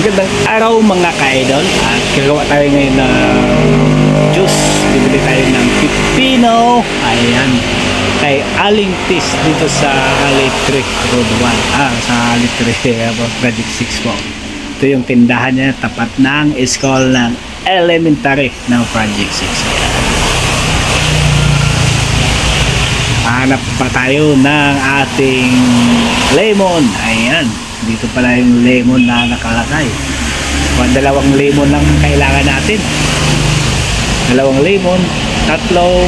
Magandang araw mga ka-idol at gagawa tayo ngayon ng juice. Bibili tayo ng pipino. Ayan. Kay Aling Tis dito sa Alitre Road 1. Sa Alitre Project 6 po. Ito yung tindahan niya tapat ng school ng elementary ng Project 6. Ayan. Hanap pa tayo ng ating lemon. Ayan. Dito pala yung lemon na nakalagay. Dalawang lemon lang kailangan natin. Dalawang lemon, tatlong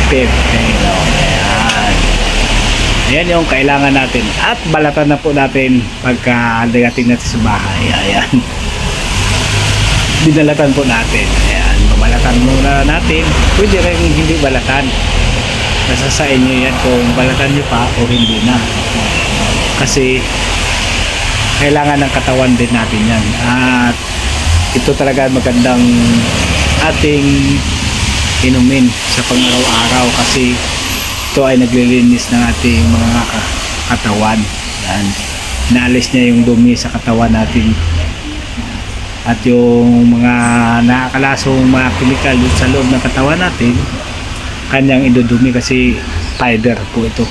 pepino. Ayan. Ayan yung kailangan natin. At balatan na po natin pagka dagating natin sa bahay. Ayan. Binalatan po natin. Ayan. Babalatan muna natin. Pwede rin hindi balatan. Nasa sa inyo yan kung balatan nyo pa o hindi na. Kasi kailangan ng katawan din natin yan. At ito talaga magandang ating inumin sa pang-araw-araw kasi ito ay naglilinis ng ating mga katawan. Yan. Naalis niya yung dumi sa katawan natin. At yung mga nakakalasong mga chemical sa loob ng katawan natin, kanyang idudumi kasi fiber po ito.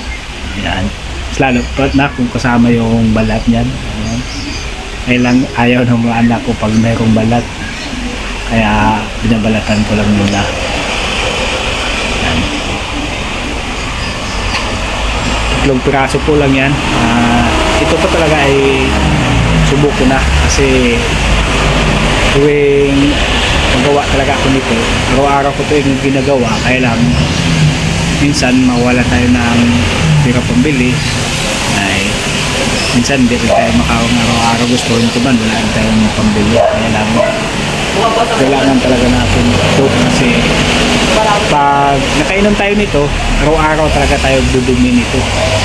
Yan. Lalo na kung kasama yung balat niyan. Ayaw ng mga anak ko pag mayroong balat, kaya binabalatan ko lang muna. Yan. Tatlong piraso po lang yan. Ito pa talaga ay subok ko na kasi tuwing magawa talaga ako nito, araw-araw ko ito yung ginagawa, kaya lang minsan mawala tayo ng pira pambili. Ay minsan hindi rin tayo makawang araw-araw gusto rin man wala rin tayong pambili, kaya lang kailangan talaga natin ito kasi pag nakainom tayo nito araw-araw talaga tayo dudumi nito.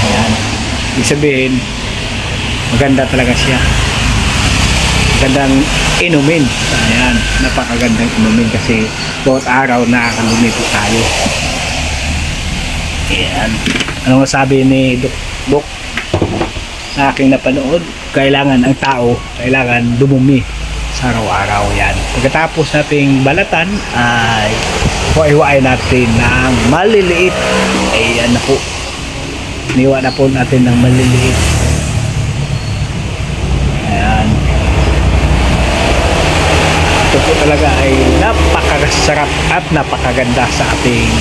Ayan. Ibig sabihin maganda talaga siya, magandang inumin. Ayan, napakagandang inumin kasi bawat araw nakakalumi po tayo. Ayan. Ano masabi ni Dok na aking napanood, kailangan ang tao kailangan dumumi sa araw-araw. Yan. Pagkatapos nating balatan ay huwa-hiwain natin ng maliliit. Ayan na po, niwa na po natin ng maliliit. Ayan. Ito po talaga ay napakasarap at napakaganda sa ating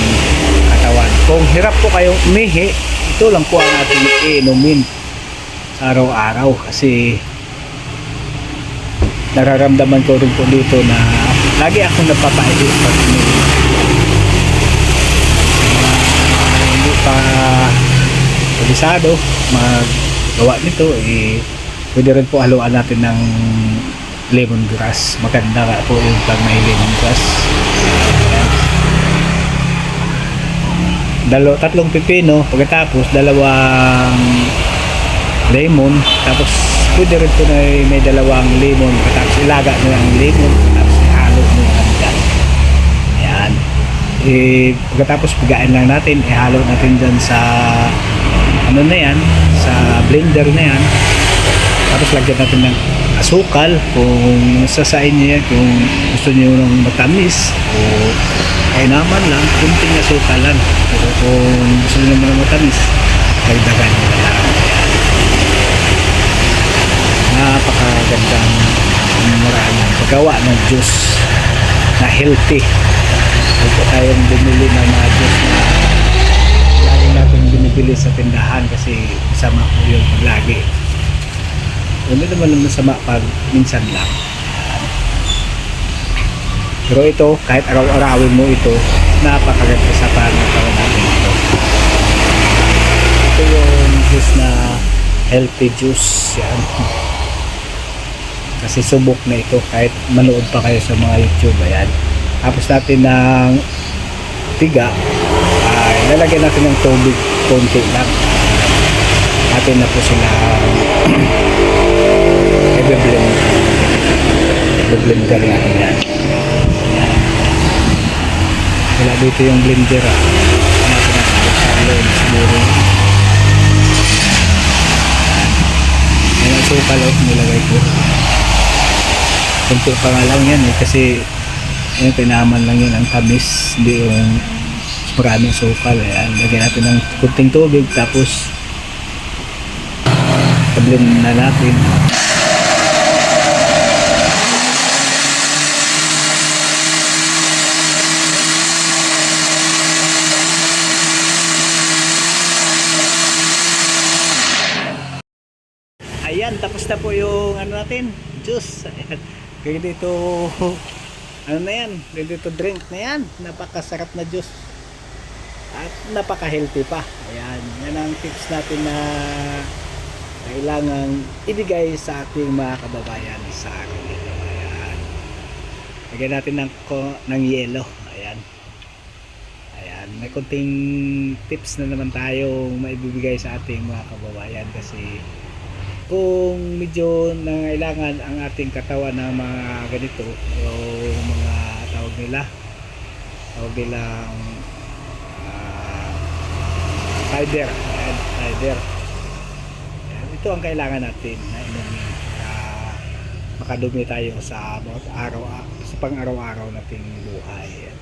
katawan. Kung hirap po kayong umihi, ito lang po ang ating iinumin sa araw-araw kasi nararamdaman ko rin po dito na lagi akong napapaihi pag hindi pa kabisado magawa nito, pwede rin po haluan natin ng lemongrass. Maganda nga po yung pag may lemongrass. Tatlong pipino, pagkatapos dalawang lemon, tapos pwede rin po na may dalawang lemon, tapos ilaga nyo ang lemon, tapos ihalo nyo ang dyan. Ayan. Pagkatapos pigain lang natin, ihalo natin dyan sa ano na yan, sa blender na yan, tapos lagyan natin ng asukal kung sasain nyo yan, kung gusto nyo ng matamis o ay naman lang, kunting asukal lang, pero kung gusto nyo naman ng matamis, dagdagan nyo na lang. Napakagandang maraan ng paggawa ng juice na healthy. Huwag tayong bumili ng mga juice na lagi natin binibili sa tindahan kasi masama po yun pag lagi. Hindi naman lang masama pag minsan lang. Pero ito, kahit araw-arawin mo ito, napakaganda sa pangatawan natin ito. Ito yung juice na healthy juice. Yan. Kasi subok na ito kahit manood pa kayo sa mga YouTube. Ayan. Tapos natin ng tiga ay lalagyan natin ng tubig konti lang. Natin na po sila i-blender natin yan. Ayan. Wala dito yung blender natin natin siguro. Ayan. Ayan ang sukal nilagay ko. Kunti pa nga lang yan kasi yung tinaman lang yun ang tamis, hindi yung maraming sukal. Ayan, lagyan natin ng kunting tubig tapos tablin na natin. Ayan, tapos na po yung ano natin, juice. Ayan. Kaya dito, ano na yan, dito drink na yan. Napakasarap na juice. At napaka-healthy pa. Ayan, yan ang tips natin na kailangang ibigay sa ating mga kababayan sa araw nito. Ayan. Lagyan natin ng yelo. Ayan. Ayan, may konting tips na naman tayong maibibigay sa ating mga kababayan kasi kung medyo nangailangan ang ating katawan ng mga ganito yung mga tawag nilang fiber. Ayan, fiber. Ayan, ito ang kailangan natin na inumin para makadumi tayo sa pang-araw-araw nating buhay. Ayan.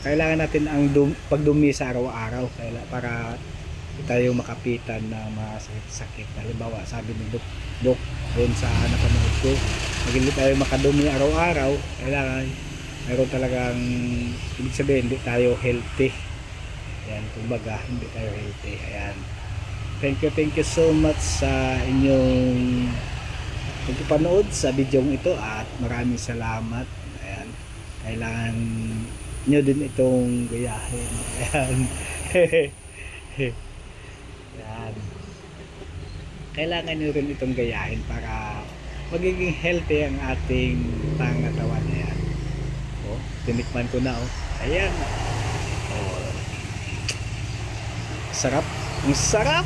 Kailangan natin ang pagdumi sa araw-araw para tayo makapitan ng mga sakit-sakit. Halimbawa, sabi ni Dok doon sa napanood ko, hindi tayo makadumi araw-araw, kailangan mayroon talagang ibig sabihin hindi tayo healthy. Ayan, kumbaga hindi tayo healthy. Ayan, thank you so much sa inyong pagpapanood sa video ito at maraming salamat. Ayan, kailangan nyo din itong gayahin. Ayan. Yan. Kailangan nyo rin itong gayahin para magiging healthy ang ating pangatawan. Ayan. O, tinikman ko na. Ayan. O, sarap. Ang sarap.